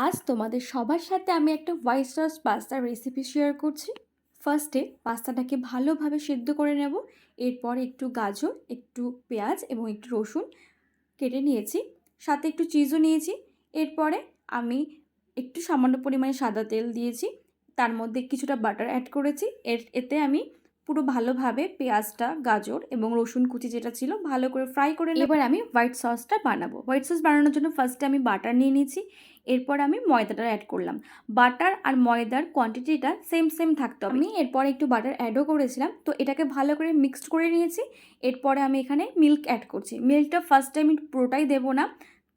আজ তোমাদের সবার সাথে আমি একটা হোয়াইট সস পাস্তার রেসিপি শেয়ার করছি। ফার্স্টে পাস্তাটাকে ভালোভাবে সেদ্ধ করে নেব। এরপর একটু গাজর, একটু পেঁয়াজ এবং একটু রসুন কেটে নিয়েছি, সাথে একটু চিজও নিয়েছি। এরপরে আমি একটু সামান্য পরিমাণে সাদা তেল দিয়েছি, তার মধ্যে কিছুটা বাটার অ্যাড করেছি। এতে আমি পুরো ভালোভাবে পেঁয়াজটা, গাজর এবং রসুন কুচি যেটা ছিল ভালো করে ফ্রাই করে এবার আমি হোয়াইট সসটা বানাবো। হোয়াইট সস বানানোর জন্য ফার্স্টে আমি বাটার নিয়ে নিয়েছি, এরপর আমি ময়দাটা অ্যাড করলাম। বাটার আর ময়দার কোয়ান্টিটিটা সেম সেম থাকতে হবে। আমি এরপর একটু বাটার অ্যাডও করেছিলাম, তো এটাকে ভালো করে মিক্সড করে নিয়েছি। এরপরে আমি এখানে মিল্ক অ্যাড করছি। মিল্কটা ফার্স্টে আমি পুরোটাই দেবো না,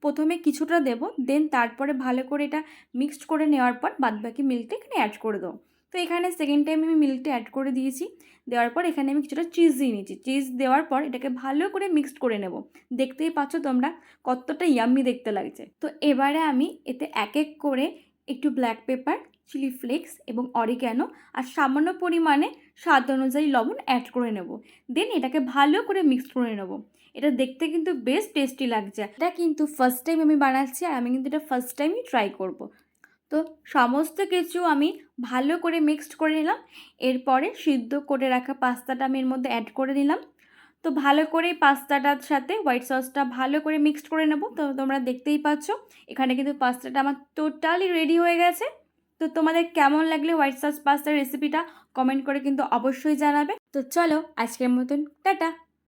প্রথমে কিছুটা দেবো, দেন তারপরে ভালো করে এটা মিক্সড করে নেওয়ার পর বাদবাকি মিল্কটা এখানে অ্যাড করে দেবো। তো এখানে সেকেন্ড টাইম আমি মিল্কটা অ্যাড করে দিয়েছি। দেওয়ার পর এখানে আমি কিছুটা চিজ দিয়ে নিয়েছি। চিজ দেওয়ার পর এটাকে ভালো করে মিক্সড করে নেব। দেখতেই পাচ্ছ তোমরা কতটা ইয়াম্মি দেখতে লাগছে। তো এবারে আমি এতে এক এক করে একটু ব্ল্যাক পেপার, চিলি ফ্লেক্স এবং অরিগ্যানো আর সামান্য পরিমাণে স্বাদ অনুযায়ী লবণ অ্যাড করে নেব। দেন এটাকে ভালো করে মিক্সড করে নেব। এটা দেখতে কিন্তু বেশ টেস্টি লাগছে। এটা কিন্তু ফার্স্ট টাইম আমি বানাচ্ছি, আর আমি কিন্তু এটা ফার্স্ট টাইমই ট্রাই করব। তো সমস্ত কিছু আমি ভালো করে মিক্সড করে নিলাম। এরপরে সিদ্ধ করে রাখা পাস্তাটা আমি এর মধ্যে অ্যাড করে নিলাম। তো ভালো করে পাস্তাটার সাথে হোয়াইট সসটা ভালো করে মিক্সড করে নেব। তো তোমরা দেখতেই পাচ্ছ এখানে কিন্তু পাস্তাটা আমার টোটালি রেডি হয়ে গেছে। তো তোমাদের কেমন লাগলে হোয়াইট সস পাস্তার রেসিপিটা কমেন্ট করে কিন্তু অবশ্যই জানাবে। তো চলো আজকের মতন টাটা।